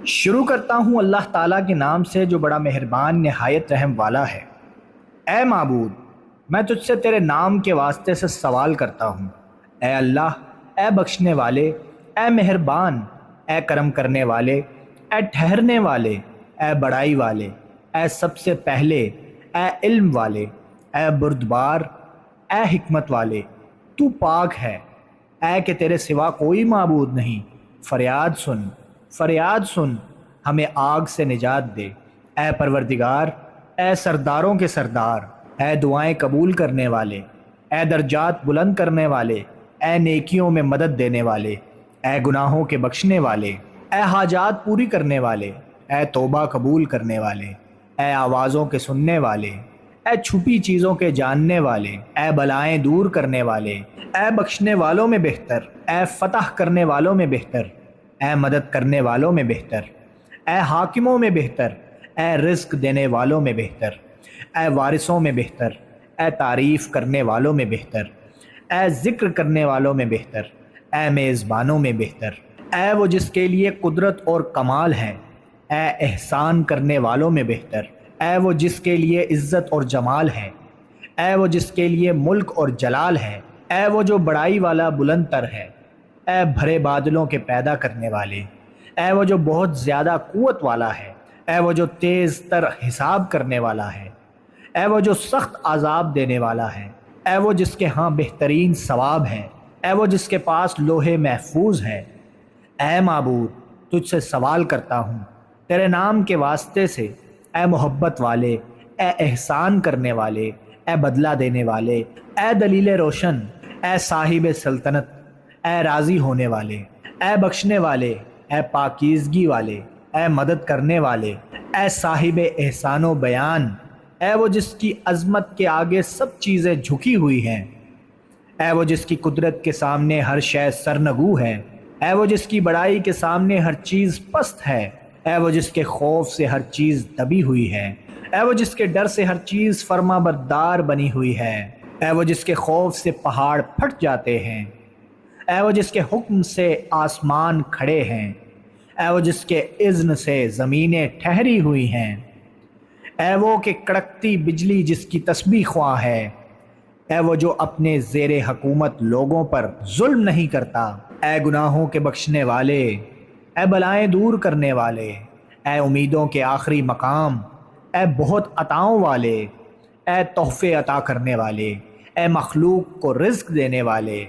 شروع کرتا ہوں اللہ تعالیٰ کے نام سے جو بڑا مہربان نہایت رحم والا ہے۔ اے معبود، میں تجھ سے تیرے نام کے واسطے سے سوال کرتا ہوں۔ اے اللہ، اے بخشنے والے، اے مہربان، اے کرم کرنے والے، اے ٹھہرنے والے، اے بڑائی والے، اے سب سے پہلے، اے علم والے، اے بردبار، اے حکمت والے، تو پاک ہے۔ اے کہ تیرے سوا کوئی معبود نہیں، فریاد سن، فریاد سن، ہمیں آگ سے نجات دے۔ اے پروردگار، اے سرداروں کے سردار، اے دعائیں قبول کرنے والے، اے درجات بلند کرنے والے، اے نیکیوں میں مدد دینے والے، اے گناہوں کے بخشنے والے، اے حاجات پوری کرنے والے، اے توبہ قبول کرنے والے، اے آوازوں کے سننے والے، اے چھپی چیزوں کے جاننے والے، اے بلائیں دور کرنے والے، اے بخشنے والوں میں بہتر، اے فتح کرنے والوں میں بہتر، اے مدد کرنے والوں میں بہتر، اے حاکموں میں بہتر، اے رزق دینے والوں میں بہتر، اے وارثوں میں بہتر، اے تعریف کرنے والوں میں بہتر، اے ذکر کرنے والوں میں بہتر، اے میزبانوں میں بہتر، اے وہ جس کے لیے قدرت اور کمال ہے، اے احسان کرنے والوں میں بہتر، اے وہ جس کے لیے عزت اور جمال ہے، اے وہ جس کے لیے ملک اور جلال ہے، اے وہ جو بڑائی والا بلند تر ہے، اے بھرے بادلوں کے پیدا کرنے والے، اے وہ جو بہت زیادہ قوت والا ہے، اے وہ جو تیز تر حساب کرنے والا ہے، اے وہ جو سخت عذاب دینے والا ہے، اے وہ جس کے ہاں بہترین ثواب ہے، اے وہ جس کے پاس لوح محفوظ ہے۔ اے معبود، تجھ سے سوال کرتا ہوں تیرے نام کے واسطے سے، اے محبت والے، اے احسان کرنے والے، اے بدلہ دینے والے، اے دلیل روشن، اے صاحب سلطنت، اے راضی ہونے والے، اے بخشنے والے، اے پاکیزگی والے، اے مدد کرنے والے، اے صاحب احسان و بیان، اے وہ جس کی عظمت کے آگے سب چیزیں جھکی ہوئی ہیں، اے وہ جس کی قدرت کے سامنے ہر شے سرنگو ہے، اے وہ جس کی بڑائی کے سامنے ہر چیز پست ہے، اے وہ جس کے خوف سے ہر چیز دبی ہوئی ہے، اے وہ جس کے ڈر سے ہر چیز فرما بردار بنی ہوئی ہے، اے وہ جس کے خوف سے پہاڑ پھٹ جاتے ہیں، اے وہ جس کے حکم سے آسمان کھڑے ہیں، اے وہ جس کے اذن سے زمینیں ٹھہری ہوئی ہیں، اے وہ کہ کڑکتی بجلی جس کی تسبیح خواں ہے، اے وہ جو اپنے زیر حکومت لوگوں پر ظلم نہیں کرتا، اے گناہوں کے بخشنے والے، اے بلائیں دور کرنے والے، اے امیدوں کے آخری مقام، اے بہت عطاؤں والے، اے تحفے عطا کرنے والے، اے مخلوق کو رزق دینے والے،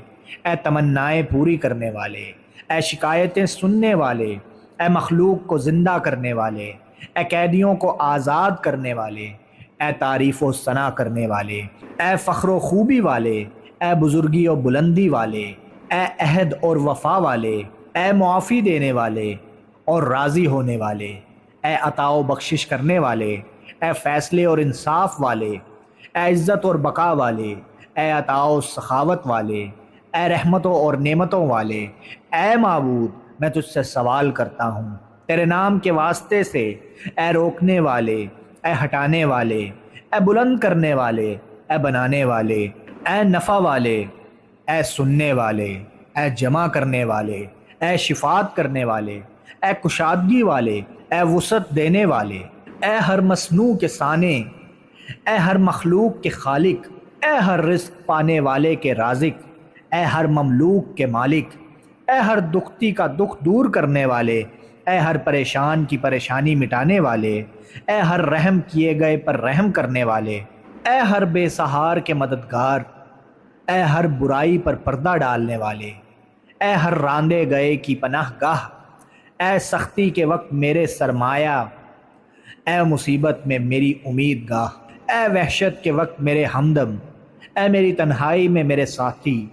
اے تمنائیں پوری کرنے والے، اے شکایتیں سننے والے، اے مخلوق کو زندہ کرنے والے، اے قیدیوں کو آزاد کرنے والے، اے تعریف و ثنا کرنے والے، اے فخر و خوبی والے، اے بزرگی و بلندی والے، اے عہد اور وفا والے، اے معافی دینے والے اور راضی ہونے والے، اے عطا و بخشش کرنے والے، اے فیصلے اور انصاف والے، اے عزت اور بقا والے، اے عطا و سخاوت والے، اے رحمتوں اور نعمتوں والے۔ اے معبود، میں تجھ سے سوال کرتا ہوں تیرے نام کے واسطے سے، اے روکنے والے، اے ہٹانے والے، اے بلند کرنے والے، اے بنانے والے، اے نفع والے، اے سننے والے، اے جمع کرنے والے، اے شفاعت کرنے والے، اے کشادگی والے، اے وسعت دینے والے، اے ہر مصنوع کے صانع، اے ہر مخلوق کے خالق، اے ہر رزق پانے والے کے رازق، اے ہر مملوک کے مالک، اے ہر دکھتی کا دکھ دور کرنے والے، اے ہر پریشان کی پریشانی مٹانے والے، اے ہر رحم کیے گئے پر رحم کرنے والے، اے ہر بے سہار کے مددگار، اے ہر برائی پر پردہ ڈالنے والے، اے ہر راندے گئے کی پناہ گاہ، اے سختی کے وقت میرے سرمایہ، اے مصیبت میں میری امید گاہ، اے وحشت کے وقت میرے ہمدم، اے میری تنہائی میں میرے ساتھی،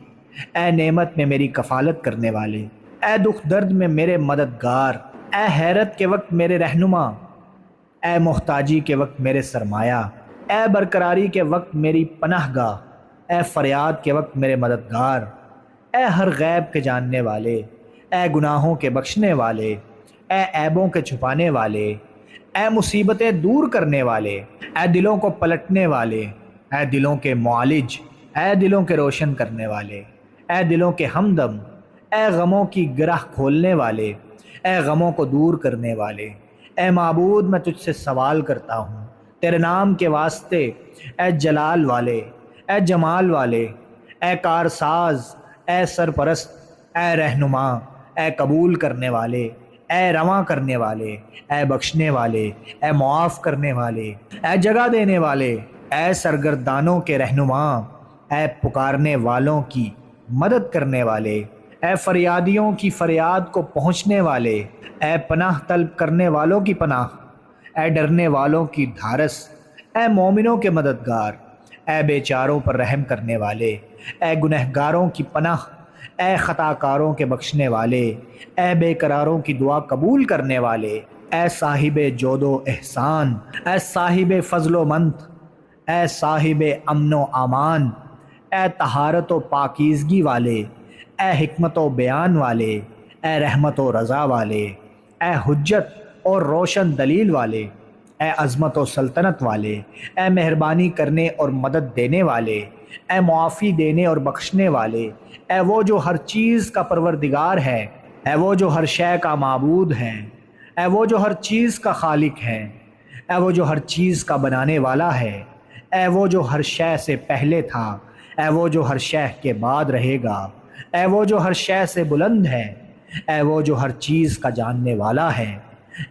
اے نعمت میں میری کفالت کرنے والے، اے دکھ درد میں میرے مددگار، اے حیرت کے وقت میرے رہنما، اے محتاجی کے وقت میرے سرمایہ، اے برقراری کے وقت میری پناہ گاہ، اے فریاد کے وقت میرے مددگار، اے ہر غیب کے جاننے والے، اے گناہوں کے بخشنے والے، اے عیبوں کے چھپانے والے، اے مصیبتیں دور کرنے والے، اے دلوں کو پلٹنے والے، اے دلوں کے معالج، اے دلوں کے روشن کرنے والے، اے دلوں کے ہمدم، اے غموں کی گرہ کھولنے والے، اے غموں کو دور کرنے والے۔ اے معبود میں تجھ سے سوال کرتا ہوں تیرے نام کے واسطے، اے جلال والے، اے جمال والے، اے کارساز، اے سرپرست، اے رہنما، اے قبول کرنے والے، اے رواں کرنے والے، اے بخشنے والے، اے معاف کرنے والے، اے جگہ دینے والے، اے سرگردانوں کے رہنما، اے پکارنے والوں کی مدد کرنے والے، اے فریادیوں کی فریاد کو پہنچنے والے، اے پناہ طلب کرنے والوں کی پناہ، اے ڈرنے والوں کی ڈھارس، اے مومنوں کے مددگار، اے بیچاروں پر رحم کرنے والے، اے گنہگاروں کی پناہ، اے خطا کاروں کے بخشنے والے، اے بے قراروں کی دعا قبول کرنے والے، اے صاحب جود و احسان، اے صاحب فضل و منت، اے صاحب امن و امان، اے طہارت و پاکیزگی والے، اے حکمت و بیان والے، اے رحمت و رضا والے، اے حجت اور روشن دلیل والے، اے عظمت و سلطنت والے، اے مہربانی کرنے اور مدد دینے والے، اے معافی دینے اور بخشنے والے، اے وہ جو ہر چیز کا پروردگار ہے، اے وہ جو ہر شے کا معبود ہے، اے وہ جو ہر چیز کا خالق ہے، اے وہ جو ہر چیز کا بنانے والا ہے، اے وہ جو ہر شے سے پہلے تھا، اے وہ جو ہر شے کے بعد رہے گا، اے وہ جو ہر شے سے بلند ہے، اے وہ جو ہر چیز کا جاننے والا ہے،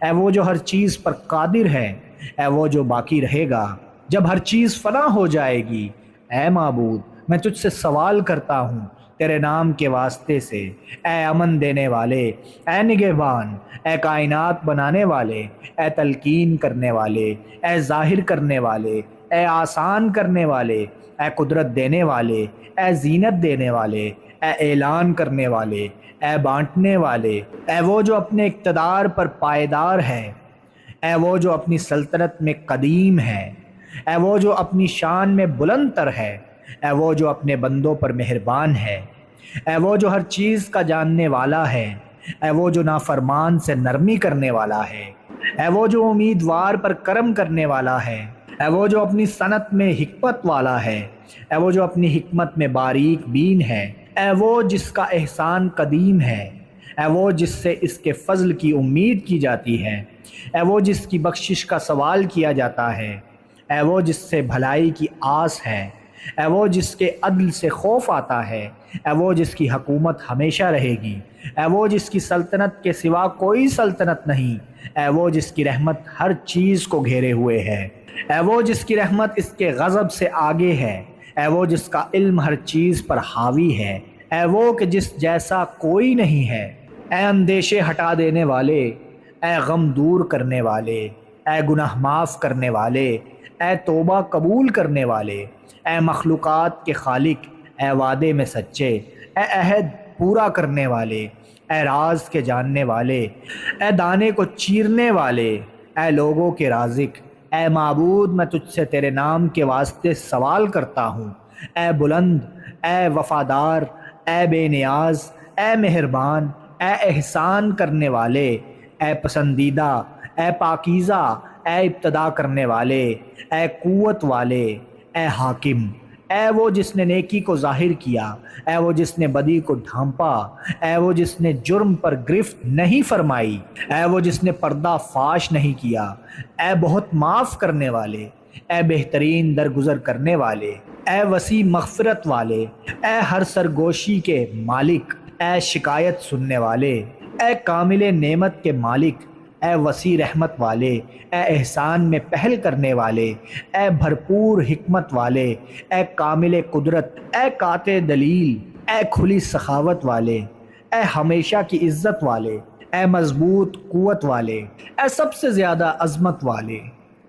اے وہ جو ہر چیز پر قادر ہے، اے وہ جو باقی رہے گا جب ہر چیز فنا ہو جائے گی۔ اے معبود میں تجھ سے سوال کرتا ہوں تیرے نام کے واسطے سے، اے امن دینے والے، اے نگہبان، اے کائنات بنانے والے، اے تلقین کرنے والے، اے ظاہر کرنے والے، اے آسان کرنے والے، اے قدرت دینے والے، اے زینت دینے والے، اے اعلان کرنے والے، اے بانٹنے والے، اے وہ جو اپنے اقتدار پر پائیدار ہے، اے وہ جو اپنی سلطنت میں قدیم ہے، اے وہ جو اپنی شان میں بلند تر ہے، اے وہ جو اپنے بندوں پر مہربان ہے، اے وہ جو ہر چیز کا جاننے والا ہے، اے وہ جو نافرمان سے نرمی کرنے والا ہے، اے وہ جو امیدوار پر کرم کرنے والا ہے، اے وہ جو اپنی صنعت میں حکمت والا ہے، اے وہ جو اپنی حکمت میں باریک بین ہے، اے وہ جس کا احسان قدیم ہے، اے وہ جس سے اس کے فضل کی امید کی جاتی ہے، اے وہ جس کی بخشش کا سوال کیا جاتا ہے، اے وہ جس سے بھلائی کی آس ہے، اے وہ جس کے عدل سے خوف آتا ہے، اے وہ جس کی حکومت ہمیشہ رہے گی، اے وہ جس کی سلطنت کے سوا کوئی سلطنت نہیں، اے وہ جس کی رحمت ہر چیز کو گھیرے ہوئے ہے، اے وہ جس کی رحمت اس کے غضب سے آگے ہے، اے وہ جس کا علم ہر چیز پر حاوی ہے، اے وہ کہ جس جیسا کوئی نہیں ہے، اے اندیشے ہٹا دینے والے، اے غم دور کرنے والے، اے گناہ معاف کرنے والے، اے توبہ قبول کرنے والے، اے مخلوقات کے خالق، اے وعدے میں سچے، اے عہد پورا کرنے والے، اے راز کے جاننے والے، اے دانے کو چیرنے والے، اے لوگوں کے رازق، اے معبود میں تجھ سے تیرے نام کے واسطے سوال کرتا ہوں، اے بلند، اے وفادار، اے بے نیاز، اے مہربان، اے احسان کرنے والے، اے پسندیدہ، اے پاکیزہ، اے ابتدا کرنے والے، اے قوت والے، اے حاکم، اے وہ جس نے نیکی کو ظاہر کیا، اے وہ جس نے بدی کو ڈھانپا، اے وہ جس نے جرم پر گرفت نہیں فرمائی، اے وہ جس نے پردہ فاش نہیں کیا، اے بہت معاف کرنے والے، اے بہترین درگزر کرنے والے، اے وسیع مغفرت والے، اے ہر سرگوشی کے مالک، اے شکایت سننے والے، اے کامل نعمت کے مالک، اے وسیع رحمت والے، اے احسان میں پہل کرنے والے، اے بھرپور حکمت والے، اے کامل قدرت، اے قاطع دلیل، اے کھلی سخاوت والے، اے ہمیشہ کی عزت والے، اے مضبوط قوت والے، اے سب سے زیادہ عظمت والے،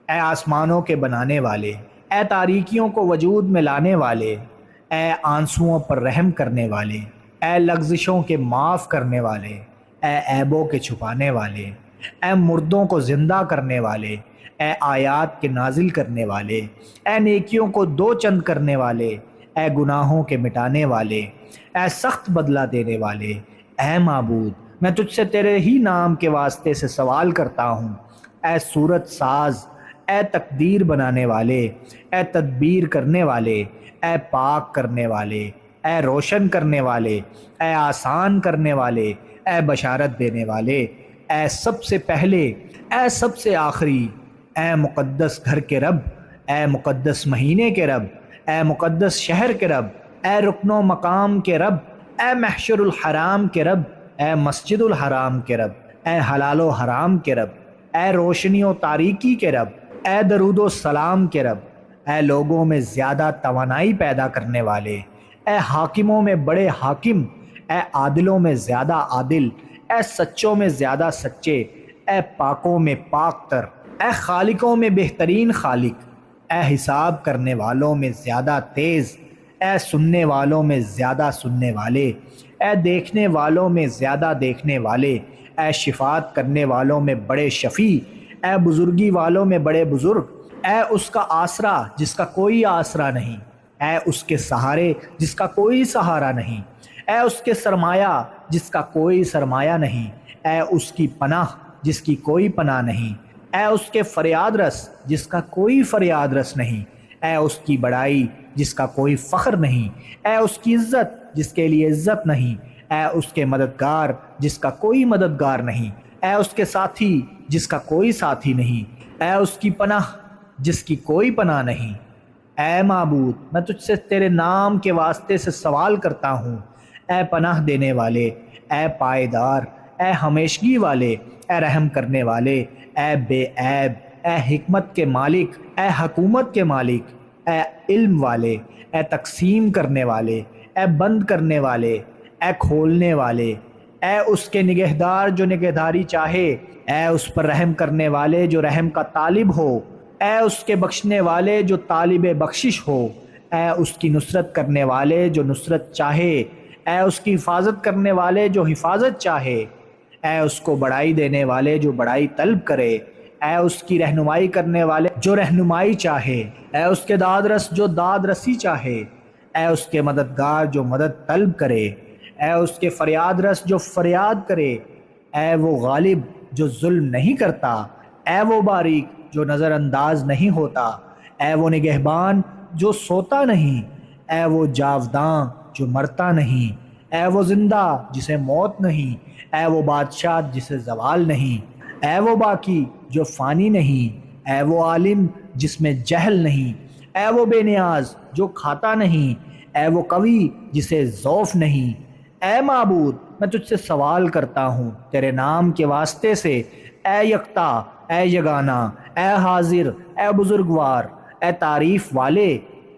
اے آسمانوں کے بنانے والے، اے تاریکیوں کو وجود میں لانے والے، اے آنسوؤں پر رحم کرنے والے، اے لغزشوں کے معاف کرنے والے، اے عیبوں کے چھپانے والے، اے مردوں کو زندہ کرنے والے، اے آیات کے نازل کرنے والے، اے نیکیوں کو دو چند کرنے والے، اے گناہوں کے مٹانے والے، اے سخت بدلہ دینے والے، اے معبود میں تجھ سے تیرے ہی نام کے واسطے سے سوال کرتا ہوں، اے صورت ساز، اے تقدیر بنانے والے، اے تدبیر کرنے والے، اے پاک کرنے والے، اے روشن کرنے والے، اے آسان کرنے والے، اے بشارت دینے والے، اے سب سے پہلے، اے سب سے آخری، اے مقدس گھر کے رب، اے مقدس مہینے کے رب، اے مقدس شہر کے رب، اے رکن و مقام کے رب، اے محشر الحرام کے رب، اے مسجد الحرام کے رب، اے حلال و حرام کے رب، اے روشنی و تاریکی کے رب، اے درود و سلام کے رب، اے لوگوں میں زیادہ توانائی پیدا کرنے والے، اے حاکموں میں بڑے حاکم، اے عادلوں میں زیادہ عادل، اے سچوں میں زیادہ سچے، اے پاکوں میں پاک تر، اے خالقوں میں بہترین خالق، اے حساب کرنے والوں میں زیادہ تیز، اے سننے والوں میں زیادہ سننے والے، اے دیکھنے والوں میں زیادہ دیکھنے والے، اے شفاعت کرنے والوں میں بڑے شفیع، اے بزرگی والوں میں بڑے بزرگ، اے اس کا آسرا جس کا کوئی آسرا نہیں، اے اس کے سہارے جس کا کوئی سہارا نہیں، اے اس کے سرمایہ جس کا کوئی سرمایہ نہیں، اے اس کی پناہ جس کی کوئی پناہ نہیں، اے اس کے فریاد رس جس کا کوئی فریاد رس نہیں، اے اس کی بڑائی جس کا کوئی فخر نہیں، اے اس کی عزت جس کے لیے عزت نہیں، اے اس کے مددگار جس کا کوئی مددگار نہیں، اے اس کے ساتھی جس کا کوئی ساتھی نہیں، اے اس کی پناہ جس کی کوئی پناہ نہیں۔ اے معبود، میں تجھ سے تیرے نام کے واسطے سے سوال کرتا ہوں، اے پناہ دینے والے، اے پائیدار، اے ہمیشگی والے، اے رحم کرنے والے، اے بے عیب، اے حکمت کے مالک، اے حکومت کے مالک، اے علم والے، اے تقسیم کرنے والے، اے بند کرنے والے، اے کھولنے والے، اے اس کے نگہدار جو نگہداری چاہے، اے اس پر رحم کرنے والے جو رحم کا طالب ہو، اے اس کے بخشنے والے جو طالب بخشش ہو، اے اس کی نصرت کرنے والے جو نصرت چاہے، اے اس کی حفاظت کرنے والے جو حفاظت چاہے، اے اس کو بڑائی دینے والے جو بڑائی طلب کرے، اے اس کی رہنمائی کرنے والے جو رہنمائی چاہے، اے اس کے داد رس جو داد رسی چاہے، اے اس کے مددگار جو مدد طلب کرے، اے اس کے فریاد رس جو فریاد کرے، اے وہ غالب جو ظلم نہیں کرتا، اے وہ باریک جو نظر انداز نہیں ہوتا، اے وہ نگہبان جو سوتا نہیں، اے وہ جاوداں جو مرتا نہیں، اے وہ زندہ جسے موت نہیں، اے وہ بادشاہ جسے زوال نہیں، اے وہ باقی جو فانی نہیں، اے وہ عالم جس میں جہل نہیں، اے وہ بے نیاز جو کھاتا نہیں، اے وہ قوی جسے ضعف نہیں۔ اے معبود، میں تجھ سے سوال کرتا ہوں تیرے نام کے واسطے سے، اے یکتا، اے یگانہ، اے حاضر، اے بزرگوار، اے تعریف والے،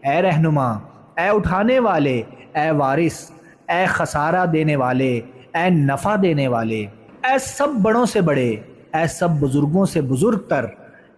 اے رہنما، اے اٹھانے والے، اے وارث، اے خسارہ دینے والے، اے نفع دینے والے، اے سب بڑوں سے بڑے، اے سب بزرگوں سے بزرگ تر،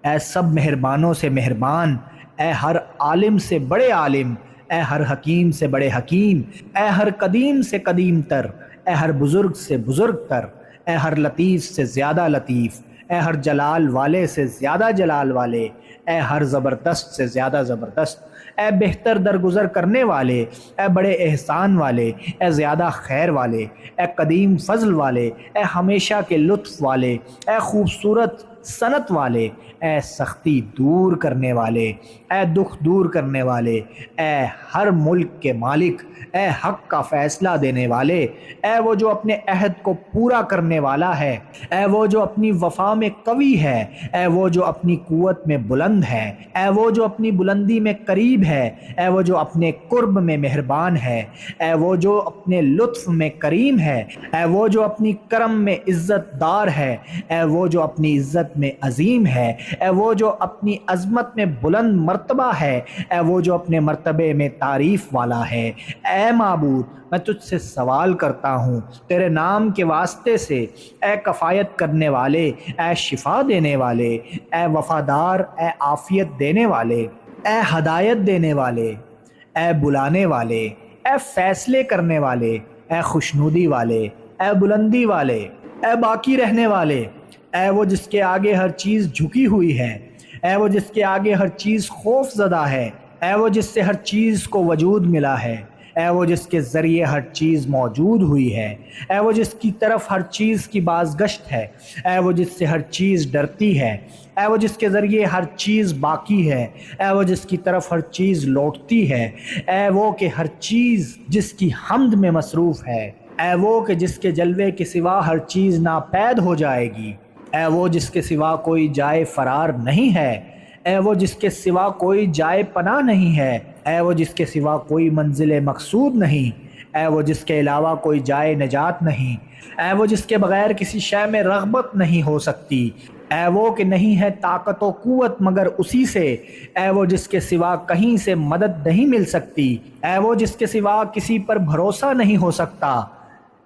اے سب مہربانوں سے مہربان، اے ہر عالم سے بڑے عالم، اے ہر حکیم سے بڑے حکیم، اے ہر قدیم سے قدیم تر، اے ہر بزرگ سے بزرگ تر، اے ہر لطیف سے زیادہ لطیف، اے ہر جلال والے سے زیادہ جلال والے، اے ہر زبردست سے زیادہ زبردست، اے بہتر درگزر کرنے والے، اے بڑے احسان والے، اے زیادہ خیر والے، اے قدیم فضل والے، اے ہمیشہ کے لطف والے، اے خوبصورت صنعت والے، اے سختی دور کرنے والے، اے دکھ دور کرنے والے، اے ہر ملک کے مالک، اے حق کا فیصلہ دینے والے، اے وہ جو اپنے عہد کو پورا کرنے والا ہے، اے وہ جو اپنی وفا میں قوی ہے، اے وہ جو اپنی قوت میں بلند ہے، اے وہ جو اپنی بلندی میں قریب ہے، اے وہ جو اپنے قرب میں مہربان ہے، اے وہ جو اپنے لطف میں کریم ہے، اے وہ جو اپنی کرم میں عزت دار ہے، اے وہ جو اپنی عزت میں عظیم ہے، اے وہ جو اپنی عظمت میں بلند مرتبہ ہے، اے وہ جو اپنے مرتبے میں تعریف والا ہے۔ اے معبود، میں تجھ سے سوال کرتا ہوں تیرے نام کے واسطے سے، اے کفایت کرنے والے، اے شفا دینے والے، اے وفادار، اے عافیت دینے والے، اے ہدایت دینے والے، اے بلانے والے، اے فیصلے کرنے والے، اے خوشنودی والے، اے بلندی والے، اے باقی رہنے والے، اے وہ جس کے آگے ہر چیز جھکی ہوئی ہے، اے وہ جس کے آگے ہر چیز خوف زدہ ہے، اے وہ جس سے ہر چیز کو وجود ملا ہے، اے وہ جس کے ذریعے ہر چیز موجود ہوئی ہے، اے وہ جس کی طرف ہر چیز کی بازگشت ہے، اے وہ جس سے ہر چیز ڈرتی ہے، اے وہ جس کے ذریعے ہر چیز باقی ہے، اے وہ جس کی طرف ہر چیز لوٹتی ہے، اے وہ کہ ہر چیز جس کی حمد میں مصروف ہے۔ اے وہ کہ جس کے جلوے کے سوا ہر چیز ناپید ہو جائے گی، اے وہ جس کے سوا کوئی جائے فرار نہیں ہے، اے وہ جس کے سوا کوئی جائے پناہ نہیں ہے، اے وہ جس کے سوا کوئی منزل مقصود نہیں، اے وہ جس کے علاوہ کوئی جائے نجات نہیں، اے وہ جس کے بغیر کسی شے میں رغبت نہیں ہو سکتی، اے وہ کہ نہیں ہے طاقت و قوت مگر اسی سے، اے وہ جس کے سوا کہیں سے مدد نہیں مل سکتی، اے وہ جس کے سوا کسی پر بھروسہ نہیں ہو سکتا،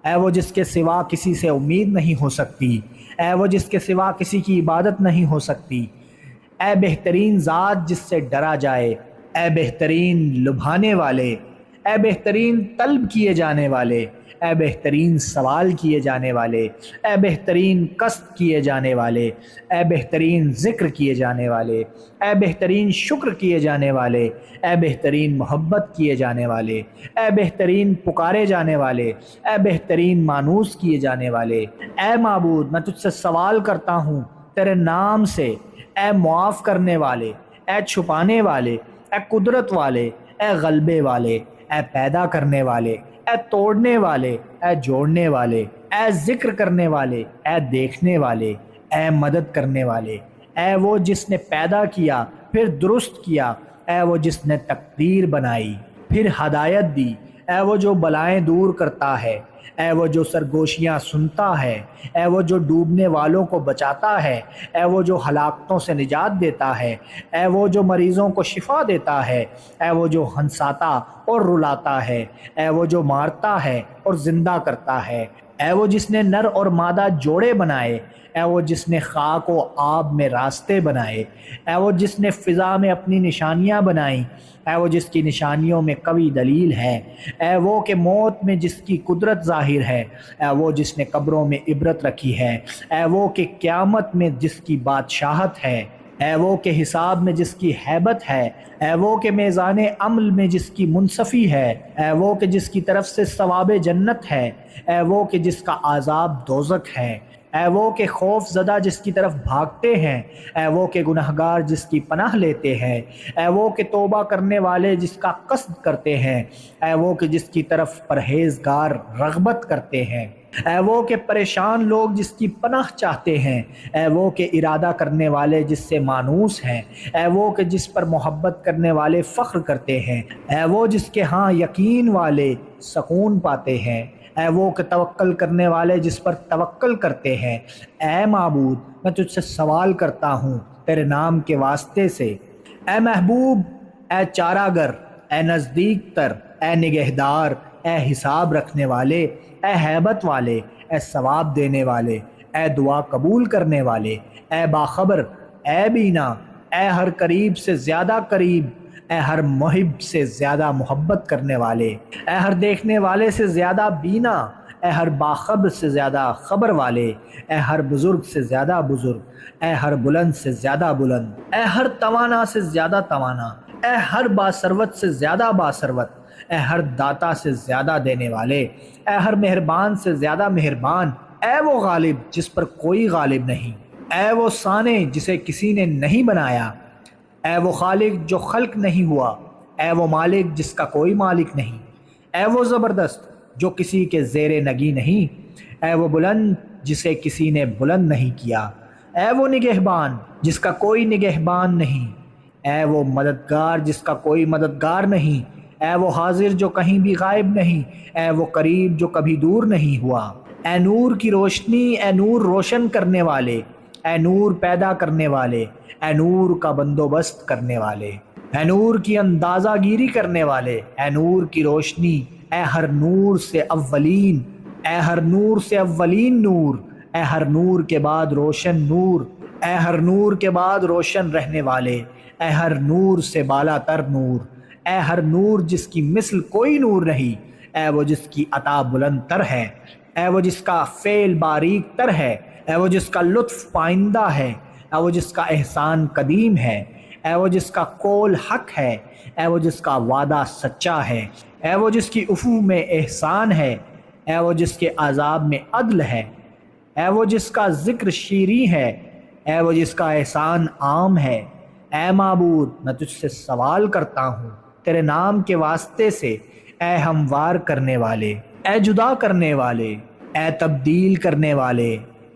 اے وہ جس کے سوا کسی سے امید نہیں ہو سکتی، اے وہ جس کے سوا کسی کی عبادت نہیں ہو سکتی، اے بہترین ذات جس سے ڈرا جائے، اے بہترین لبھانے والے، اے بہترین طلب کیے جانے والے، اے بہترین سوال کیے جانے والے، اے بہترین قصد کیے جانے والے، اے بہترین ذکر کیے جانے والے، اے بہترین شکر کیے جانے والے، اے بہترین محبت کیے جانے والے، اے بہترین پکارے جانے والے، اے بہترین مانوس کیے جانے والے، اے معبود میں تجھ سے سوال کرتا ہوں تیرے نام سے، اے معاف کرنے والے، اے چھپانے والے، اے قدرت والے، اے غلبے والے، اے پیدا کرنے والے، اے توڑنے والے، اے جوڑنے والے، اے ذکر کرنے والے، اے دیکھنے والے، اے مدد کرنے والے، اے وہ جس نے پیدا کیا پھر درست کیا، اے وہ جس نے تقدیر بنائی پھر ہدایت دی، اے وہ جو بلائیں دور کرتا ہے، اے وہ جو سرگوشیاں سنتا ہے، اے وہ جو ڈوبنے والوں کو بچاتا ہے، اے وہ جو ہلاکتوں سے نجات دیتا ہے، اے وہ جو مریضوں کو شفا دیتا ہے، اے وہ جو ہنساتا اور رلاتا ہے، اے وہ جو مارتا ہے اور زندہ کرتا ہے، اے وہ جس نے نر اور مادہ جوڑے بنائے، اے وہ جس نے خاک و آب میں راستے بنائے، اے وہ جس نے فضا میں اپنی نشانیاں بنائیں، اے وہ جس کی نشانیوں میں قوی دلیل ہے، اے وہ کہ موت میں جس کی قدرت ظاہر ہے، اے وہ جس نے قبروں میں عبرت رکھی ہے، اے وہ کہ قیامت میں جس کی بادشاہت ہے، اے وہ کہ حساب میں جس کی ہیبت ہے، اے وہ کہ میزان عمل میں جس کی منصفی ہے، اے وہ کہ جس کی طرف سے ثواب جنت ہے، اے وہ کہ جس کا عذاب دوزخ ہے، اے وہ کہ خوف زدہ جس کی طرف بھاگتے ہیں، اے وہ کہ گنہگار جس کی پناہ لیتے ہیں، اے وہ کہ توبہ کرنے والے جس کا قصد کرتے ہیں، اے وہ کہ جس کی طرف پرہیزگار رغبت کرتے ہیں، اے وہ کہ پریشان لوگ جس کی پناہ چاہتے ہیں، اے وہ کہ ارادہ کرنے والے جس سے مانوس ہیں، اے وہ کہ جس پر محبت کرنے والے فخر کرتے ہیں، اے وہ جس کے ہاں یقین والے سکون پاتے ہیں، اے وہ کہ توکل کرنے والے جس پر توکل کرتے ہیں، اے معبود میں تجھ سے سوال کرتا ہوں تیرے نام کے واسطے سے، اے محبوب، اے چارہ گر، اے نزدیک تر، اے نگہدار، اے حساب رکھنے والے، اے ہیبت والے، اے ثواب دینے والے، اے دعا قبول کرنے والے، اے باخبر، اے بینا، اے ہر قریب سے زیادہ قریب، اے ہر محب سے زیادہ محبت کرنے والے، اے ہر دیکھنے والے سے زیادہ بینا، اے ہر باخبر سے زیادہ خبر والے، اے ہر بزرگ سے زیادہ بزرگ، اے ہر بلند سے زیادہ بلند، اے ہر توانا سے زیادہ توانا، اے ہر باثروت سے زیادہ باثروت، اے ہر داتا سے زیادہ دینے والے، اے ہر مہربان سے زیادہ مہربان، اے وہ غالب جس پر کوئی غالب نہیں، اے وہ صانع جسے کسی نے نہیں بنایا، اے وہ خالق جو خلق نہیں ہوا، اے وہ مالک جس کا کوئی مالک نہیں، اے وہ زبردست جو کسی کے زیر نگی نہیں، اے وہ بلند جسے کسی نے بلند نہیں کیا، اے وہ نگہبان جس کا کوئی نگہبان نہیں، اے وہ مددگار جس کا کوئی مددگار نہیں، اے وہ حاضر جو کہیں بھی غائب نہیں، اے وہ قریب جو کبھی دور نہیں ہوا، اے نور کی روشنی، اے نور روشن کرنے والے، اے نور پیدا کرنے والے، اے نور کا بندوبست کرنے والے، اے نور کی اندازہ گیری کرنے والے، اے نور کی روشنی، اے ہر نور سے اولین، اے ہر نور سے اولین نور، اے ہر نور کے بعد روشن نور، اے ہر نور کے بعد روشن رہنے والے، اے ہر نور سے بالا تر نور، اے ہر نور جس کی مثل کوئی نور نہیں، اے وہ جس کی عطا بلند تر ہے، اے وہ جس کا فعل باریک تر ہے، اے وہ جس کا لطف پائندہ ہے، اے وہ جس کا احسان قدیم ہے، اے وہ جس کا قول حق ہے، اے وہ جس کا وعدہ سچا ہے، اے وہ جس کی عفو میں احسان ہے، اے وہ جس کے عذاب میں عدل ہے، اے وہ جس کا ذکر شیریں ہے، اے وہ جس کا احسان عام ہے، اے معبود میں تجھ سے سوال کرتا ہوں تیرے نام کے واسطے سے، اے ہموار کرنے والے، اے جدا کرنے والے، اے تبدیل کرنے والے،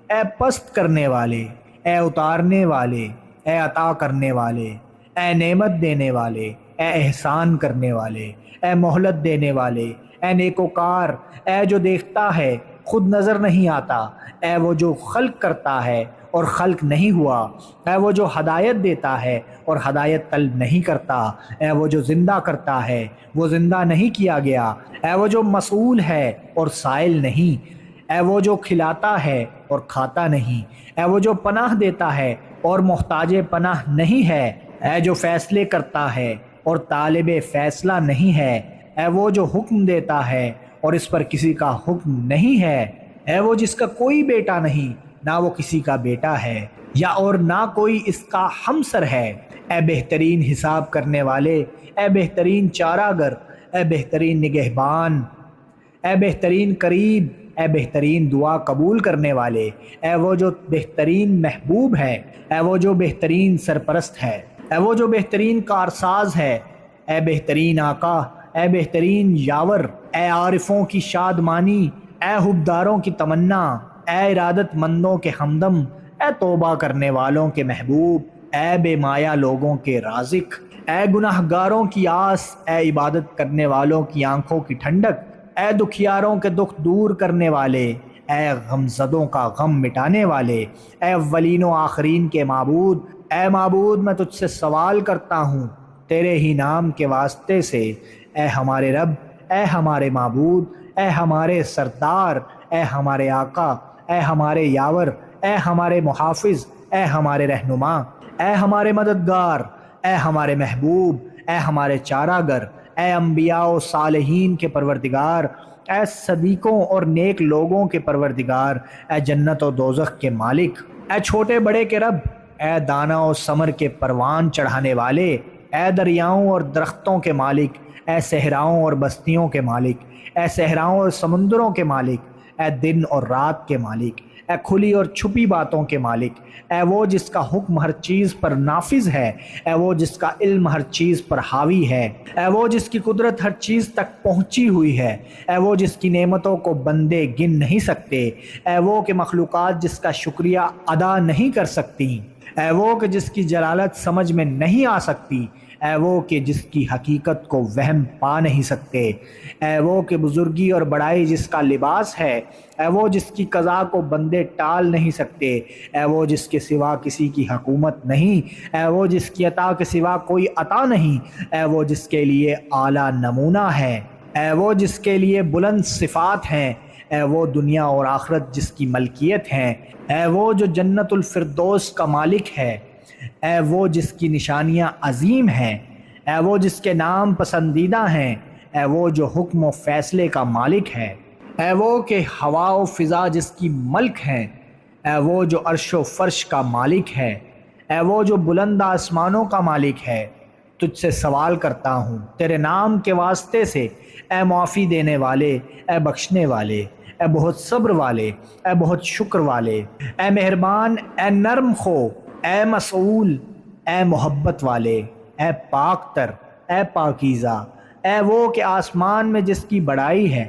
اے پست کرنے والے، اے اتارنے والے، اے عطا کرنے والے، اے نعمت دینے والے، اے احسان کرنے والے، اے مہلت دینے والے، اے نیکوکار، اے جو دیکھتا ہے خود نظر نہیں آتا، اے وہ جو خلق کرتا ہے اور خلق نہیں ہوا، اے وہ جو ہدایت دیتا ہے اور ہدایت طلب نہیں کرتا، اے وہ جو زندہ کرتا ہے وہ زندہ نہیں کیا گیا، اے وہ جو مسئول ہے اور سائل نہیں، اے وہ جو کھلاتا ہے اور کھاتا نہیں، اے وہ جو پناہ دیتا ہے اور محتاج پناہ نہیں ہے، اے جو فیصلے کرتا ہے اور طالب فیصلہ نہیں ہے، اے وہ جو حکم دیتا ہے اور اس پر کسی کا حکم نہیں ہے، اے وہ جس کا کوئی بیٹا نہیں نہ وہ کسی کا بیٹا ہے یا اور نہ کوئی اس کا ہمسر ہے، اے بہترین حساب کرنے والے، اے بہترین چارہ گر، اے بہترین نگہبان، اے بہترین قریب، اے بہترین دعا قبول کرنے والے، اے وہ جو بہترین محبوب ہے، اے وہ جو بہترین سرپرست ہے، اے وہ جو بہترین کارساز ہے، اے بہترین آقا، اے بہترین یاور، اے عارفوں کی شادمانی، اے حبداروں کی تمنا، اے ارادت مندوں کے ہمدم، اے توبہ کرنے والوں کے محبوب، اے بے مایا لوگوں کے رازق، اے گناہ گاروں کی آس، اے عبادت کرنے والوں کی آنکھوں کی ٹھنڈک، اے دکھیاروں کے دکھ دور کرنے والے، اے غمزدوں کا غم مٹانے والے، اے اولین و آخرین کے معبود، اے معبود میں تجھ سے سوال کرتا ہوں تیرے ہی نام کے واسطے سے، اے ہمارے رب، اے ہمارے معبود، اے ہمارے سردار، اے ہمارے آقا، اے ہمارے یاور، اے ہمارے محافظ، اے ہمارے رہنما، اے ہمارے مددگار، اے ہمارے محبوب، اے ہمارے چارہ گر، اے انبیاء و صالحین کے پروردگار، اے صدیقوں اور نیک لوگوں کے پروردگار، اے جنت و دوزخ کے مالک، اے چھوٹے بڑے کے رب، اے دانہ و ثمر کے پروان چڑھانے والے، اے دریاؤں اور درختوں کے مالک، اے صحراؤں اور بستیوں کے مالک، اے صحراؤں اور سمندروں کے مالک، اے دن اور رات کے مالک، اے کھلی اور چھپی باتوں کے مالک، اے وہ جس کا حکم ہر چیز پر نافذ ہے، اے وہ جس کا علم ہر چیز پر حاوی ہے، اے وہ جس کی قدرت ہر چیز تک پہنچی ہوئی ہے، اے وہ جس کی نعمتوں کو بندے گن نہیں سکتے، اے وہ کہ مخلوقات جس کا شکریہ ادا نہیں کر سکتی، اے وہ کہ جس کی جلالت سمجھ میں نہیں آ سکتی، اے وہ کہ جس کی حقیقت کو وہم پا نہیں سکتے، اے وہ کہ بزرگی اور بڑائی جس کا لباس ہے، اے وہ جس کی قضا کو بندے ٹال نہیں سکتے، اے وہ جس کے سوا کسی کی حکومت نہیں، اے وہ جس کی عطا کے سوا کوئی عطا نہیں، اے وہ جس کے لیے اعلیٰ نمونہ ہے، اے وہ جس کے لیے بلند صفات ہیں، اے وہ دنیا اور آخرت جس کی ملکیت ہیں، اے وہ جو جنت الفردوس کا مالک ہے، اے وہ جس کی نشانیاں عظیم ہیں، اے وہ جس کے نام پسندیدہ ہیں، اے وہ جو حکم و فیصلے کا مالک ہے، اے وہ کہ ہوا و فضا جس کی ملک ہیں، اے وہ جو عرش و فرش کا مالک ہے، اے وہ جو بلند آسمانوں کا مالک ہے، تجھ سے سوال کرتا ہوں تیرے نام کے واسطے سے، اے معافی دینے والے، اے بخشنے والے، اے بہت صبر والے، اے بہت شکر والے، اے مہربان، اے نرم خو، اے مسئول، اے محبت والے، اے پاک تر، اے پاکیزہ، اے وہ کہ آسمان میں جس کی بڑائی ہے،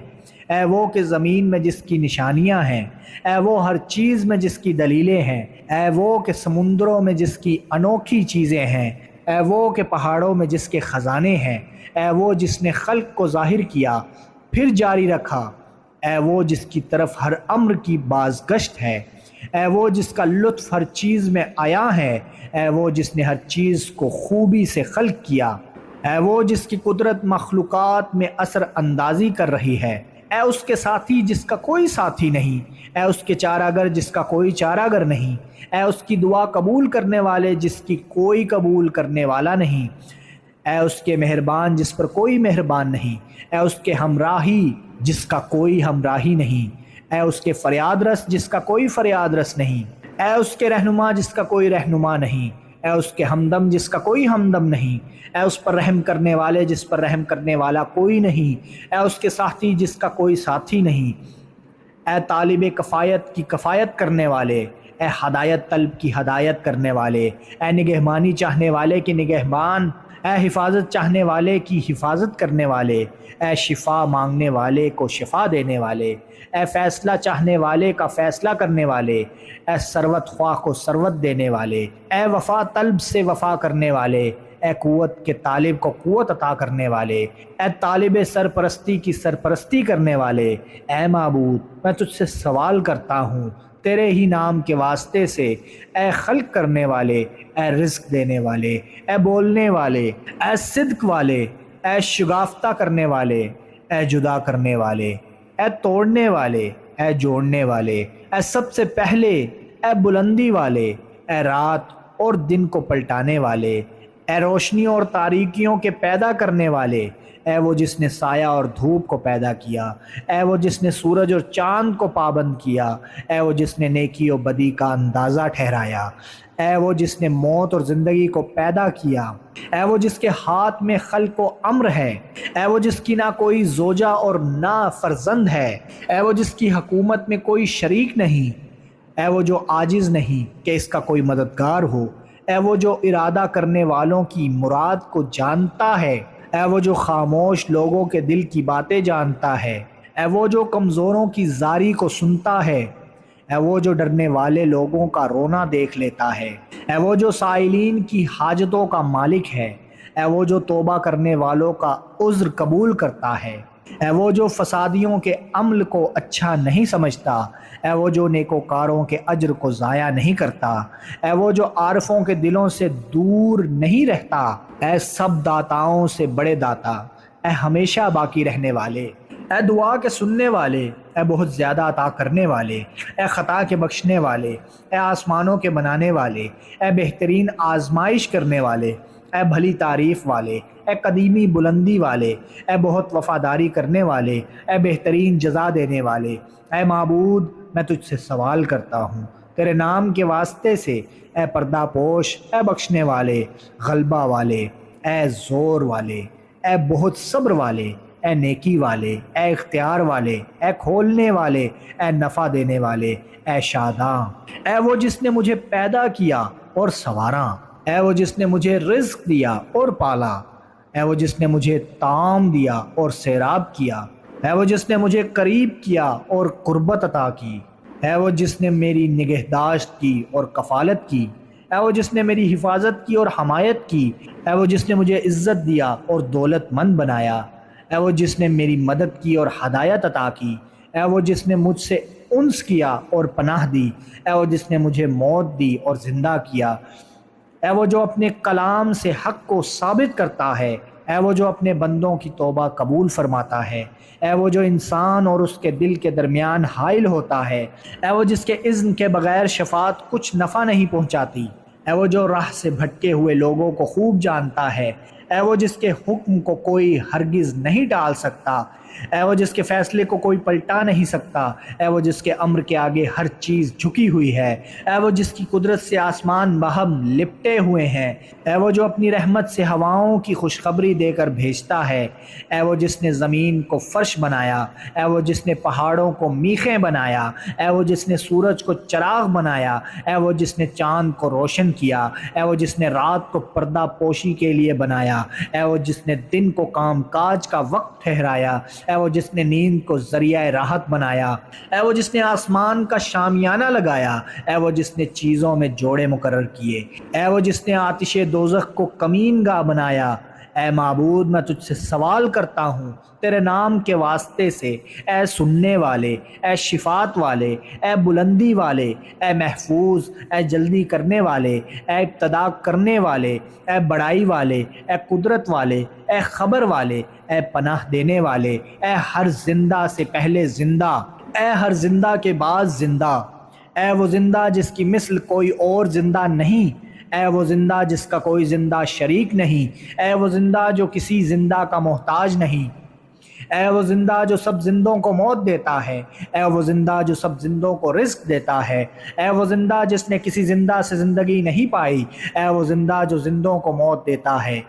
اے وہ کہ زمین میں جس کی نشانیاں ہیں، اے وہ ہر چیز میں جس کی دلیلیں ہیں، اے وہ کہ سمندروں میں جس کی انوکھی چیزیں ہیں، اے وہ کہ پہاڑوں میں جس کے خزانے ہیں، اے وہ جس نے خلق کو ظاہر کیا پھر جاری رکھا، اے وہ جس کی طرف ہر امر کی بازگشت ہے، اے وہ جس کا لطف ہر چیز میں آیا ہے، اے وہ جس نے ہر چیز کو خوبی سے خلق کیا، اے وہ جس کی قدرت مخلوقات میں اثر اندازی کر رہی ہے، اے اس کے ساتھی جس کا کوئی ساتھی نہیں، اے اس کے چارہ گر جس کا کوئی چارہ گر نہیں، اے اس کی دعا قبول کرنے والے جس کی کوئی قبول کرنے والا نہیں، اے اس کے مہربان جس پر کوئی مہربان نہیں، اے اس کے ہمراہی جس کا کوئی ہمراہی نہیں، اے اس کے فریاد رس جس کا کوئی فریاد رس نہیں، اے اس کے رہنما جس کا کوئی رہنما نہیں، اے اس کے ہمدم جس کا کوئی ہمدم نہیں، اے اس پر رحم کرنے والے جس پر رحم کرنے والا کوئی نہیں، اے اس کے ساتھی جس کا کوئی ساتھی نہیں، اے طالب کفایت کی کفایت کرنے والے، اے ہدایت طلب کی ہدایت کرنے والے، اے نگہبانی چاہنے والے کے نگہبان، اے حفاظت چاہنے والے کی حفاظت کرنے والے، اے شفا مانگنے والے کو شفا دینے والے، اے فیصلہ چاہنے والے کا فیصلہ کرنے والے، اے ثروت خواہ کو ثروت دینے والے، اے وفا طلب سے وفا کرنے والے، اے قوت کے طالب کو قوت عطا کرنے والے، اے طالب سرپرستی کی سرپرستی کرنے والے، اے معبود میں تجھ سے سوال کرتا ہوں تیرے ہی نام کے واسطے سے، اے خلق کرنے والے، اے رزق دینے والے، اے بولنے والے، اے صدق والے، اے شگافتہ کرنے والے، اے جدا کرنے والے، اے توڑنے والے، اے جوڑنے والے، اے سب سے پہلے، اے بلندی والے، اے رات اور دن کو پلٹانے والے، اے روشنیوں اور تاریکیوں کے پیدا کرنے والے، اے وہ جس نے سایہ اور دھوپ کو پیدا کیا، اے وہ جس نے سورج اور چاند کو پابند کیا، اے وہ جس نے نیکی و بدی کا اندازہ ٹھہرایا، اے وہ جس نے موت اور زندگی کو پیدا کیا، اے وہ جس کے ہاتھ میں خلق و امر ہے، اے وہ جس کی نہ کوئی زوجہ اور نہ فرزند ہے، اے وہ جس کی حکومت میں کوئی شریک نہیں، اے وہ جو عاجز نہیں کہ اس کا کوئی مددگار ہو، اے وہ جو ارادہ کرنے والوں کی مراد کو جانتا ہے، اے وہ جو خاموش لوگوں کے دل کی باتیں جانتا ہے، اے وہ جو کمزوروں کی زاری کو سنتا ہے، اے وہ جو ڈرنے والے لوگوں کا رونا دیکھ لیتا ہے، اے وہ جو سائلین کی حاجتوں کا مالک ہے، اے وہ جو توبہ کرنے والوں کا عذر قبول کرتا ہے، اے وہ جو فسادیوں کے عمل کو اچھا نہیں سمجھتا، اے وہ جو نیکوکاروں کے اجر کو ضائع نہیں کرتا، اے وہ جو عارفوں کے دلوں سے دور نہیں رہتا، اے سب داتاؤں سے بڑے داتا، اے ہمیشہ باقی رہنے والے، اے دعا کے سننے والے، اے بہت زیادہ عطا کرنے والے، اے خطا کے بخشنے والے، اے آسمانوں کے بنانے والے، اے بہترین آزمائش کرنے والے، اے بھلی تعریف والے، اے قدیمی بلندی والے، اے بہت وفاداری کرنے والے، اے بہترین جزا دینے والے، اے معبود میں تجھ سے سوال کرتا ہوں تیرے نام کے واسطے سے، اے پردہ پوش، اے بخشنے والے، غلبہ والے، اے زور والے، اے بہت صبر والے، اے نیکی والے، اے اختیار والے، اے کھولنے والے، اے نفع دینے والے، اے شاداں، اے وہ جس نے مجھے پیدا کیا اور سنوارا، اے وہ جس نے مجھے رزق دیا اور پالا، اے وہ جس نے مجھے طعام دیا اور سیراب کیا، اے وہ جس نے مجھے قریب کیا اور قربت عطا کی، اے وہ جس نے میری نگہداشت کی اور کفالت کی، اے وہ جس نے میری حفاظت کی اور حمایت کی، اے وہ جس نے مجھے عزت دیا اور دولت مند بنایا، اے وہ جس نے میری مدد کی اور ہدایت عطا کی، اے وہ جس نے مجھ سے انس کیا اور پناہ دی، اے وہ جس نے مجھے موت دی اور زندہ کیا، اے وہ جو اپنے کلام سے حق کو ثابت کرتا ہے، اے وہ جو اپنے بندوں کی توبہ قبول فرماتا ہے، اے وہ جو انسان اور اس کے دل کے درمیان حائل ہوتا ہے، اے وہ جس کے اذن کے بغیر شفاعت کچھ نفع نہیں پہنچاتی، اے وہ جو راہ سے بھٹکے ہوئے لوگوں کو خوب جانتا ہے، اے وہ جس کے حکم کو کوئی ہرگز نہیں ٹال سکتا، اے وہ جس کے فیصلے کو کوئی پلٹا نہیں سکتا، اے وہ جس کے امر کے آگے ہر چیز جھکی ہوئی ہے، اے وہ جس کی قدرت سے آسمان باہم لپٹے ہوئے ہیں، اے وہ جو اپنی رحمت سے ہواؤں کی خوشخبری دے کر بھیجتا ہے، اے وہ جس نے زمین کو فرش بنایا، اے وہ جس نے پہاڑوں کو میخیں بنایا، اے وہ جس نے سورج کو چراغ بنایا، اے وہ جس نے چاند کو روشن کیا، اے وہ جس نے رات کو پردہ پوشی کے لیے بنایا، اے وہ جس نے دن کو کام کاج کا وقت ٹھہرایا، اے وہ جس نے نیند کو ذریعہ راحت بنایا، اے وہ جس نے آسمان کا شامیانہ لگایا، اے وہ جس نے چیزوں میں جوڑے مقرر کیے، اے وہ جس نے آتش دوزخ کو کمین گاہ بنایا، اے معبود میں تجھ سے سوال کرتا ہوں تیرے نام کے واسطے سے، اے سننے والے، اے شفاعت والے، اے بلندی والے، اے محفوظ، اے جلدی کرنے والے، اے ابتدا کرنے والے، اے بڑائی والے، اے قدرت والے، اے خبر والے، اے پناہ دینے والے، اے ہر زندہ سے پہلے زندہ، اے ہر زندہ کے بعد زندہ، اے وہ زندہ جس کی مثل کوئی اور زندہ نہیں، اے وہ زندہ جس کا کوئی زندہ شریک نہیں، اے وہ زندہ جو کسی زندہ کا محتاج نہیں، اے وہ زندہ جو سب زندوں کو موت دیتا ہے، اے وہ زندہ جو سب زندوں کو رزق دیتا ہے، اے وہ زندہ جس نے کسی زندہ سے زندگی نہیں پائی، اے وہ زندہ جو زندوں کو موت دیتا ہے،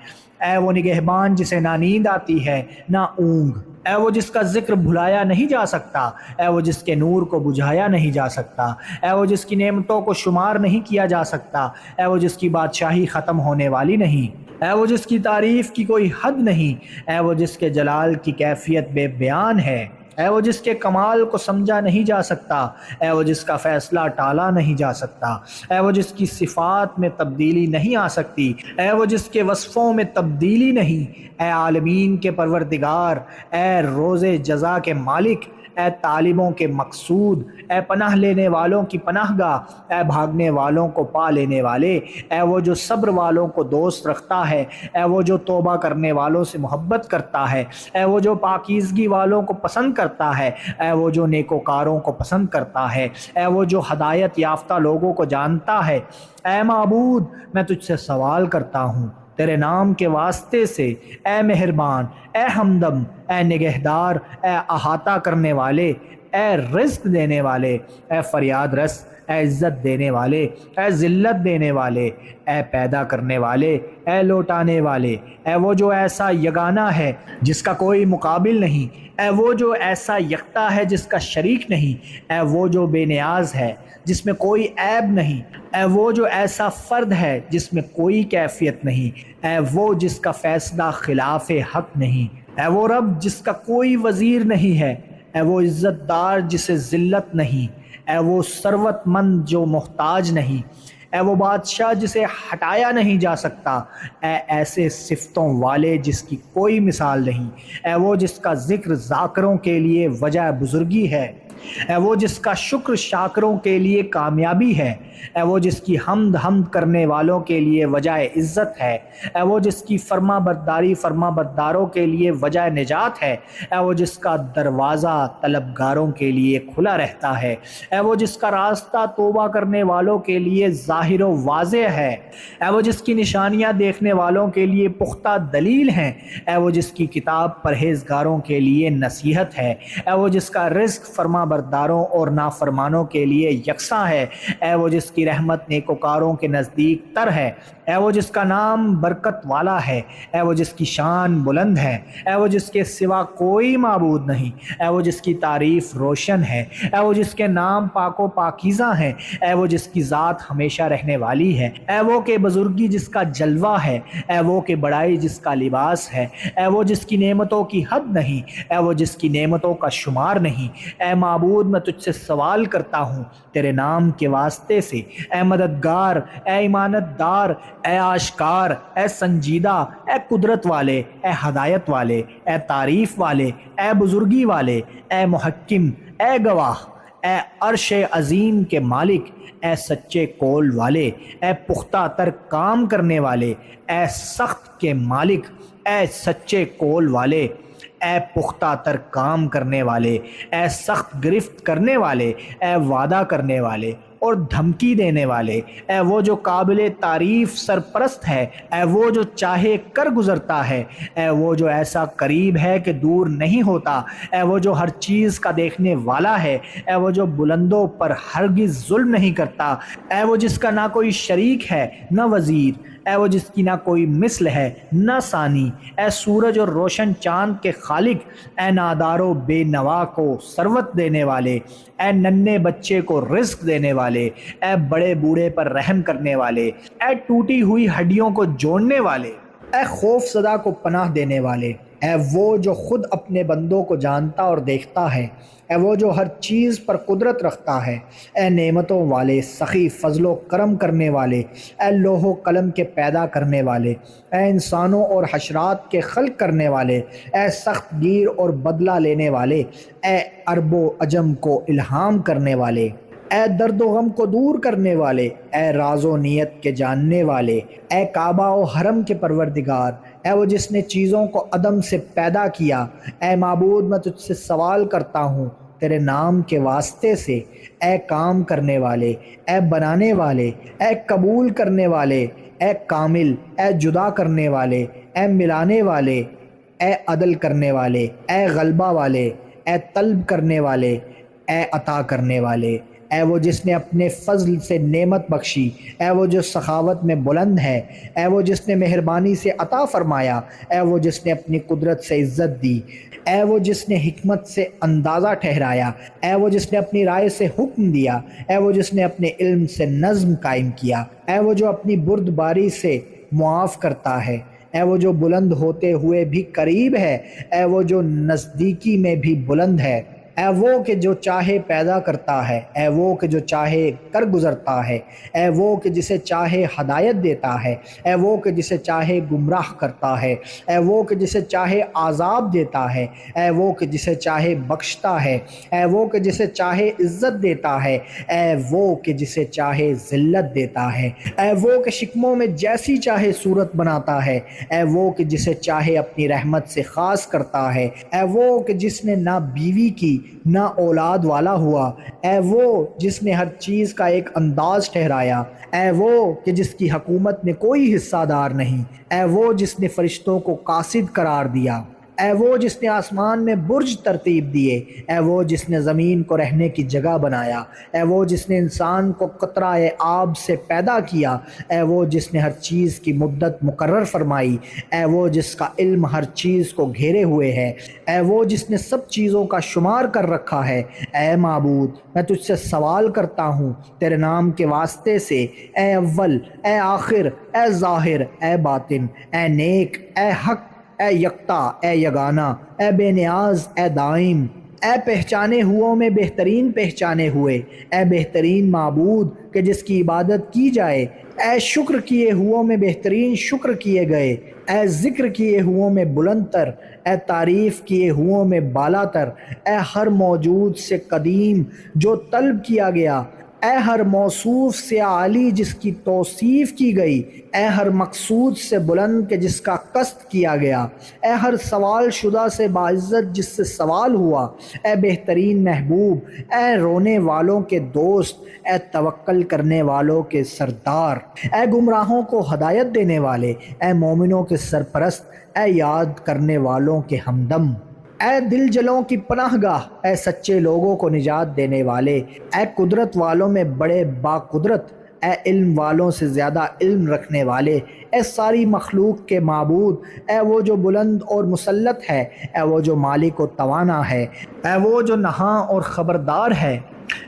اے وہ نگہبان جسے نہ نیند آتی ہے نہ اونگ، اے وہ جس کا ذکر بھلایا نہیں جا سکتا، اے وہ جس کے نور کو بجھایا نہیں جا سکتا، اے وہ جس کی نعمتوں کو شمار نہیں کیا جا سکتا، اے وہ جس کی بادشاہی ختم ہونے والی نہیں، اے وہ جس کی تعریف کی کوئی حد نہیں، اے وہ جس کے جلال کی کیفیت بے بیان ہے، اے وہ جس کے کمال کو سمجھا نہیں جا سکتا، اے وہ جس کا فیصلہ ٹالا نہیں جا سکتا، اے وہ جس کی صفات میں تبدیلی نہیں آ سکتی، اے وہ جس کے وصفوں میں تبدیلی نہیں، اے عالمین کے پروردگار، اے روز جزا کے مالک، اے طالبوں کے مقصود، اے پناہ لینے والوں کی پناہ گاہ، اے بھاگنے والوں کو پا لینے والے، اے وہ جو صبر والوں کو دوست رکھتا ہے، اے وہ جو توبہ کرنے والوں سے محبت کرتا ہے، اے وہ جو پاکیزگی والوں کو پسند کرتا ہے، اے وہ جو نیکوکاروں کو پسند کرتا ہے، اے وہ جو ہدایت یافتہ لوگوں کو جانتا ہے۔ اے معبود، میں تجھ سے سوال کرتا ہوں تیرے نام کے واسطے سے، اے مہربان، اے ہمدم، اے نگہدار، اے احاطہ کرنے والے، اے رزق دینے والے، اے فریاد رس، اے عزت دینے والے، اے ذلت دینے والے، اے پیدا کرنے والے، اے لوٹانے والے، اے وہ جو ایسا یگانہ ہے جس کا کوئی مقابل نہیں، اے وہ جو ایسا یکتا ہے جس کا شریک نہیں، اے وہ جو بے نیاز ہے جس میں کوئی عیب نہیں، اے وہ جو ایسا فرد ہے جس میں کوئی کیفیت نہیں، اے وہ جس کا فیصلہ خلاف حق نہیں، اے وہ رب جس کا کوئی وزیر نہیں ہے، اے وہ عزت دار جسے ذلت نہیں، اے وہ ثروت مند جو محتاج نہیں، اے وہ بادشاہ جسے ہٹایا نہیں جا سکتا، اے ایسے صفتوں والے جس کی کوئی مثال نہیں، اے وہ جس کا ذکر ذاکروں کے لیے وجہ بزرگی ہے، اے وہ جس کا شکر شاکروں کے لیے کامیابی ہے، اے وہ جس کی حمد کرنے والوں کے لیے وجہ عزت ہے، اے وہ جس کی فرما برداری فرما برداروں کے لیے وجہ نجات ہے، اے وہ جس کا دروازہ طلبگاروں کے لیے کھلا رہتا ہے، اے وہ جس کا راستہ توبہ کرنے والوں کے لیے ظاہر و واضح ہے، اے وہ جس کی نشانیاں دیکھنے والوں کے لیے پختہ دلیل ہیں، اے وہ جس کی کتاب پرہیزگاروں کے لیے نصیحت ہے، اے وہ جس کا رزق فرما برداروں اور نافرمانوں کے لیے یکساں ہے، اے وہ جس کی رحمت نیکوکاروں کے نزدیک تر ہے، اے وہ جس کا نام برکت والا ہے، اے وہ جس کی شان بلند ہے، اے وہ جس کے سوا کوئی معبود نہیں، اے وہ جس کی تعریف روشن ہے، اے وہ جس کے نام پاک و پاکیزہ ہیں، اے وہ جس کی ذات ہمیشہ رہنے والی ہے، اے وہ کہ بزرگی جس کا جلوہ ہے، اے وہ کہ بڑائی جس کا لباس ہے، اے وہ جس کی نعمتوں کی حد نہیں، اے وہ جس کی نعمتوں کا شمار نہیں۔ اے معبود، میں تجھ سے سوال کرتا ہوں تیرے نام کے واسطے سے، اے مددگار، اے امانت دار، اے آشکار، اے سنجیدہ، اے قدرت والے، اے ہدایت والے، اے تعریف والے، اے بزرگی والے، اے محکم، اے گواہ، اے عرش عظیم کے مالک، اے سچے قول والے، اے پختہ تر کام کرنے والے، اے سخت کے مالک، اے سچے قول والے، اے پختہ تر کام کرنے والے، اے سخت گرفت کرنے والے، اے وعدہ کرنے والے اور دھمکی دینے والے، اے وہ جو قابل تعریف سرپرست ہے، اے وہ جو چاہے کر گزرتا ہے، اے وہ جو ایسا قریب ہے کہ دور نہیں ہوتا، اے وہ جو ہر چیز کا دیکھنے والا ہے، اے وہ جو بلندوں پر ہرگز ظلم نہیں کرتا، اے وہ جس کا نہ کوئی شریک ہے نہ وزیر، اے وہ جس کی نہ کوئی مثل ہے نہ ثانی، اے سورج اور روشن چاند کے خالق، اے نادار و بے نوا کو ثروت دینے والے، اے ننھے بچے کو رزق دینے والے، اے بڑے بوڑھے پر رحم کرنے والے، اے ٹوٹی ہوئی ہڈیوں کو جوڑنے والے، اے خوف زدہ کو پناہ دینے والے، اے وہ جو خود اپنے بندوں کو جانتا اور دیکھتا ہے، اے وہ جو ہر چیز پر قدرت رکھتا ہے، اے نعمتوں والے، سخی فضل و کرم کرنے والے، اے لوح و قلم کے پیدا کرنے والے، اے انسانوں اور حشرات کے خلق کرنے والے، اے سخت گیر اور بدلہ لینے والے، اے عرب و عجم کو الہام کرنے والے، اے درد و غم کو دور کرنے والے، اے راز و نیت کے جاننے والے، اے کعبہ و حرم کے پروردگار، اے وہ جس نے چیزوں کو عدم سے پیدا کیا۔ اے معبود، میں تجھ سے سوال کرتا ہوں تیرے نام کے واسطے سے، اے کام کرنے والے، اے بنانے والے، اے قبول کرنے والے، اے کامل، اے جدا کرنے والے، اے ملانے والے، اے عدل کرنے والے، اے غلبہ والے، اے طلب کرنے والے، اے عطا کرنے والے، اے وہ جس نے اپنے فضل سے نعمت بخشی، اے وہ جو سخاوت میں بلند ہے، اے وہ جس نے مہربانی سے عطا فرمایا، اے وہ جس نے اپنی قدرت سے عزت دی، اے وہ جس نے حکمت سے اندازہ ٹھہرایا، اے وہ جس نے اپنی رائے سے حکم دیا، اے وہ جس نے اپنے علم سے نظم قائم کیا، اے وہ جو اپنی بردباری سے معاف کرتا ہے، اے وہ جو بلند ہوتے ہوئے بھی قریب ہے، اے وہ جو نزدیکی میں بھی بلند ہے، اے وہ کہ جو چاہے پیدا کرتا ہے، اے وہ کہ جو چاہے کر گزرتا ہے، اے وہ کہ جسے چاہے ہدایت دیتا ہے، اے وہ کہ جسے چاہے گمراہ کرتا ہے، اے وہ کہ جسے چاہے عذاب دیتا ہے، اے وہ کہ جسے چاہے بخشتا ہے، اے وہ کہ جسے چاہے عزت دیتا ہے، اے وہ کہ جسے چاہے ذلت دیتا ہے، اے وہ کہ شکموں میں جیسی چاہے صورت بناتا ہے، اے وہ کہ جسے چاہے اپنی رحمت سے خاص کرتا ہے، اے وہ کہ جس نے نہ بیوی کی نہ اولاد والا ہوا، اے وہ جس نے ہر چیز کا ایک انداز ٹھہرایا، اے وہ کہ جس کی حکومت میں کوئی حصہ دار نہیں، اے وہ جس نے فرشتوں کو قاصد قرار دیا، اے وہ جس نے آسمان میں برج ترتیب دیے، اے وہ جس نے زمین کو رہنے کی جگہ بنایا، اے وہ جس نے انسان کو قطرہ آب سے پیدا کیا، اے وہ جس نے ہر چیز کی مدت مقرر فرمائی، اے وہ جس کا علم ہر چیز کو گھیرے ہوئے ہے، اے وہ جس نے سب چیزوں کا شمار کر رکھا ہے، اے معبود میں تجھ سے سوال کرتا ہوں تیرے نام کے واسطے سے، اے اول، اے آخر، اے ظاہر، اے باطن، اے نیک، اے حق، اے یکتا، اے یگانہ، اے بے نیاز، اے دائم، اے پہچانے ہوں میں بہترین پہچانے ہوئے، اے بہترین معبود کہ جس کی عبادت کی جائے، اے شکر کیے ہوں میں بہترین شکر کیے گئے، اے ذکر کیے ہوں میں بلند تر، اے تعریف کیے ہوں میں بالا تر، اے ہر موجود سے قدیم جو طلب کیا گیا، اے ہر موصوف سے عالی جس کی توصیف کی گئی، اے ہر مقصود سے بلند کہ جس کا قصد کیا گیا، اے ہر سوال شدہ سے باعزت جس سے سوال ہوا، اے بہترین محبوب، اے رونے والوں کے دوست، اے توکل کرنے والوں کے سردار، اے گمراہوں کو ہدایت دینے والے، اے مومنوں کے سرپرست، اے یاد کرنے والوں کے ہمدم، اے دل جلوں کی پناہ گاہ، اے سچے لوگوں کو نجات دینے والے، اے قدرت والوں میں بڑے با قدرت، اے علم والوں سے زیادہ علم رکھنے والے، اے ساری مخلوق کے معبود، اے وہ جو بلند اور مسلط ہے، اے وہ جو مالک و توانا ہے، اے وہ جو نہاں اور خبردار ہے،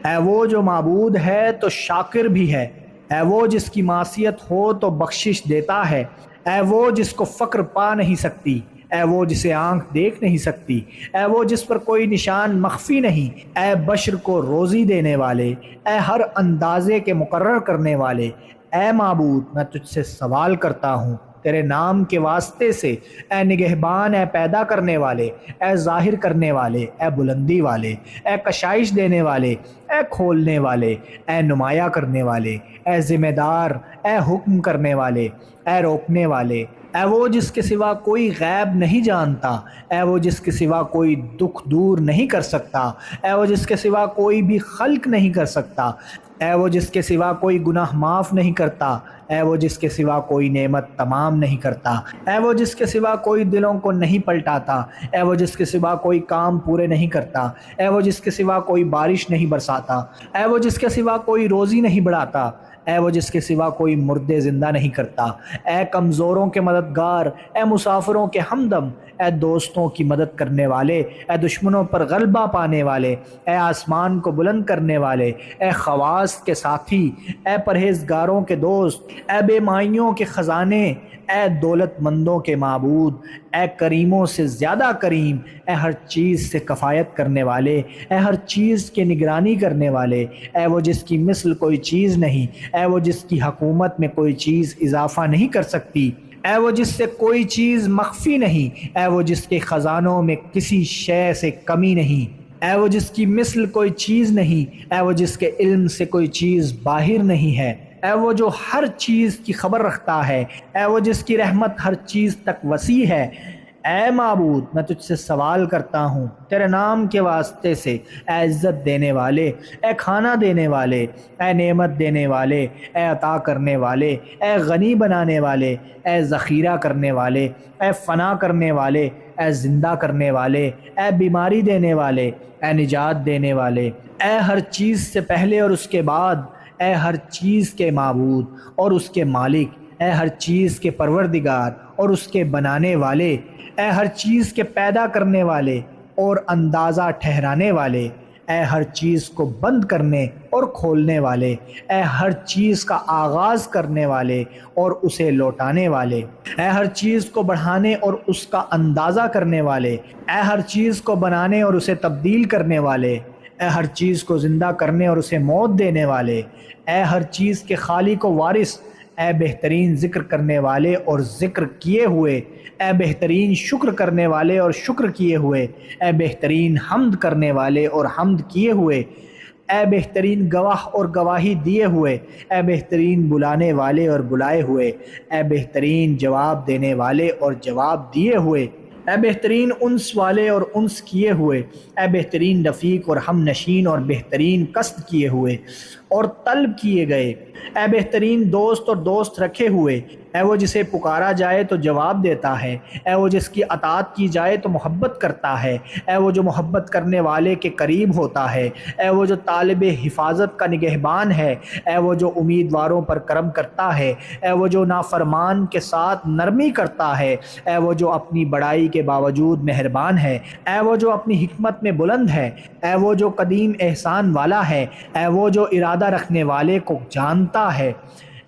اے وہ جو معبود ہے تو شاکر بھی ہے، اے وہ جس کی معصیت ہو تو بخشش دیتا ہے، اے وہ جس کو فقر پا نہیں سکتی، اے وہ جسے آنکھ دیکھ نہیں سکتی، اے وہ جس پر کوئی نشان مخفی نہیں، اے بشر کو روزی دینے والے، اے ہر اندازے کے مقرر کرنے والے، اے معبود میں تجھ سے سوال کرتا ہوں تیرے نام کے واسطے سے، اے نگہبان، اے پیدا کرنے والے، اے ظاہر کرنے والے، اے بلندی والے، اے کشائش دینے والے، اے کھولنے والے، اے نمایاں کرنے والے، اے ذمہ دار، اے حکم کرنے والے، اے روکنے والے، اے وہ جس کے سوا کوئی غیب نہیں جانتا، اے وہ جس کے سوا کوئی دکھ دور نہیں کر سکتا، اے وہ جس کے سوا کوئی بھی خلق نہیں کر سکتا، اے وہ جس کے سوا کوئی گناہ معاف نہیں کرتا، اے وہ جس کے سوا کوئی نعمت تمام نہیں کرتا، اے وہ جس کے سوا کوئی دلوں کو نہیں پلٹاتا، اے وہ جس کے سوا کوئی کام پورے نہیں کرتا، اے وہ جس کے سوا کوئی بارش نہیں برساتا، اے وہ جس کے سوا کوئی روزی نہیں بڑھاتا، اے وہ جس کے سوا کوئی مردے زندہ نہیں کرتا، اے کمزوروں کے مددگار، اے مسافروں کے ہمدم، اے دوستوں کی مدد کرنے والے، اے دشمنوں پر غلبہ پانے والے، اے آسمان کو بلند کرنے والے، اے خواص کے ساتھی، اے پرہیزگاروں کے دوست، اے بے معنیوں کے خزانے، اے دولت مندوں کے معبود، اے کریموں سے زیادہ کریم، اے ہر چیز سے کفایت کرنے والے، اے ہر چیز کی نگرانی کرنے والے، اے وہ جس کی مثل کوئی چیز نہیں، اے وہ جس کی حکومت میں کوئی چیز اضافہ نہیں کر سکتی، اے وہ جس سے کوئی چیز مخفی نہیں، اے وہ جس کے خزانوں میں کسی شے سے کمی نہیں، اے وہ جس کی مثل کوئی چیز نہیں، اے وہ جس کے علم سے کوئی چیز باہر نہیں ہے، اے وہ جو ہر چیز کی خبر رکھتا ہے، اے وہ جس کی رحمت ہر چیز تک وسیع ہے، اے معبود میں تجھ سے سوال کرتا ہوں تیرے نام کے واسطے سے، اے عزت دینے والے، اے کھانا دینے والے، اے نعمت دینے والے، اے عطا کرنے والے، اے غنی بنانے والے، اے ذخیرہ کرنے والے، اے فنا کرنے والے، اے زندہ کرنے والے، اے بیماری دینے والے، اے نجات دینے والے، اے ہر چیز سے پہلے اور اس کے بعد، اے ہر چیز کے معبود اور اس کے مالک، اے ہر چیز کے پروردگار اور اس کے بنانے والے، اے ہر چیز کے پیدا کرنے والے اور اندازہ ٹھہرانے والے، اے ہر چیز کو بند کرنے اور کھولنے والے، اے ہر چیز کا آغاز کرنے والے اور اسے لوٹانے والے، اے ہر چیز کو بڑھانے اور اس کا اندازہ کرنے والے، اے ہر چیز کو بنانے اور اسے تبدیل کرنے والے، اے ہر چیز کو زندہ کرنے اور اسے موت دینے والے، اے ہر چیز کے خالق و وارث، اے بہترین ذکر کرنے والے اور ذکر کیے ہوئے، اے بہترین شکر کرنے والے اور شکر کیے ہوئے، اے بہترین حمد کرنے والے اور حمد کیے ہوئے، اے بہترین گواہ اور گواہی دیے ہوئے، اے بہترین بلانے والے اور بلائے ہوئے، اے بہترین جواب دینے والے اور جواب دیے ہوئے، اے بہترین انس والے اور انس کیے ہوئے، اے بہترین رفیق اور ہم نشین اور بہترین قصد کیے ہوئے اور طلب کیے گئے، اے بہترین دوست اور دوست رکھے ہوئے، اے وہ جسے پکارا جائے تو جواب دیتا ہے، اے وہ جس کی اطاعت کی جائے تو محبت کرتا ہے، اے وہ جو محبت کرنے والے کے قریب ہوتا ہے، اے وہ جو طالب حفاظت کا نگہبان ہے، اے وہ جو امیدواروں پر کرم کرتا ہے، اے وہ جو نافرمان کے ساتھ نرمی کرتا ہے، اے وہ جو اپنی بڑائی کے باوجود مہربان ہے، اے وہ جو اپنی حکمت میں بلند ہے، اے وہ جو قدیم احسان والا ہے، اے وہ جو ارادہ رکھنے والے کو جانتا ہے۔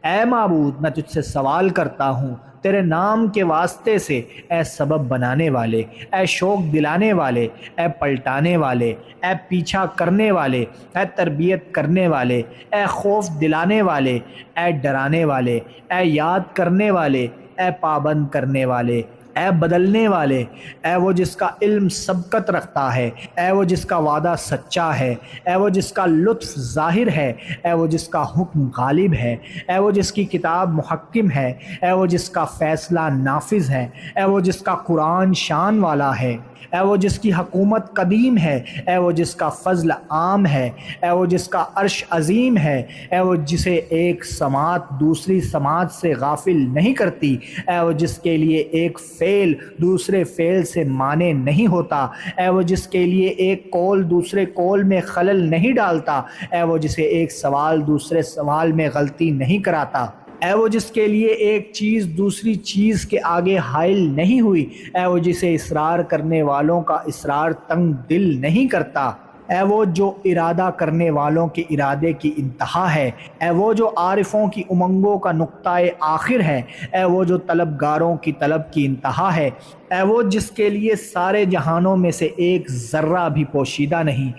اے معبود، میں تجھ سے سوال کرتا ہوں تیرے نام کے واسطے سے، اے سبب بنانے والے، اے شوق دلانے والے، اے پلٹانے والے، اے پیچھا کرنے والے، اے تربیت کرنے والے، اے خوف دلانے والے، اے ڈرانے والے، اے یاد کرنے والے، اے پابند کرنے والے، اے بدلنے والے، اے وہ جس کا علم سبقت رکھتا ہے، اے وہ جس کا وعدہ سچا ہے، اے وہ جس کا لطف ظاہر ہے، اے وہ جس کا حکم غالب ہے، اے وہ جس کی کتاب محکم ہے، اے وہ جس کا فیصلہ نافذ ہے، اے وہ جس کا قرآن شان والا ہے، اے وہ جس کی حکومت قدیم ہے، اے وہ جس کا فضل عام ہے، اے وہ جس کا عرش عظیم ہے، اے وہ جسے ایک سماعت دوسری سماعت سے غافل نہیں کرتی، اے وہ جس کے لیے ایک فعل دوسرے فعل سے مانے نہیں ہوتا، اے وہ جس کے لیے ایک قول دوسرے قول میں خلل نہیں ڈالتا، اے وہ جسے ایک سوال دوسرے سوال میں غلطی نہیں کراتا، اے وہ جس کے لیے ایک چیز دوسری چیز کے آگے حائل نہیں ہوئی، اے وہ جسے اصرار کرنے والوں کا اصرار تنگ دل نہیں کرتا، اے وہ جو ارادہ کرنے والوں کے ارادے کی انتہا ہے، اے وہ جو عارفوں کی امنگوں کا نقطہ آخر ہے، اے وہ جو طلبگاروں کی طلب کی انتہا ہے، اے وہ جس کے لیے سارے جہانوں میں سے ایک ذرہ بھی پوشیدہ نہیں،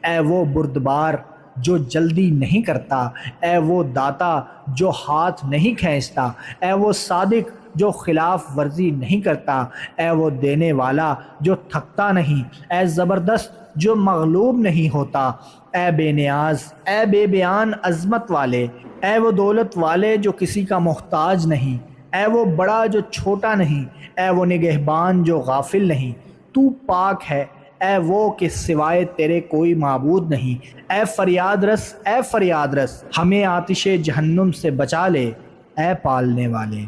اے وہ بردبار جو جلدی نہیں کرتا، اے وہ داتا جو ہاتھ نہیں کھینچتا، اے وہ صادق جو خلاف ورزی نہیں کرتا، اے وہ دینے والا جو تھکتا نہیں، اے زبردست جو مغلوب نہیں ہوتا، اے بے نیاز، اے بے بیان عظمت والے، اے وہ دولت والے جو کسی کا محتاج نہیں، اے وہ بڑا جو چھوٹا نہیں، اے وہ نگہبان جو غافل نہیں، تو پاک ہے، اے وہ کہ سوائے تیرے کوئی معبود نہیں، اے فریاد رس، اے فریاد رس، ہمیں آتش جہنم سے بچا لے، اے پالنے والے۔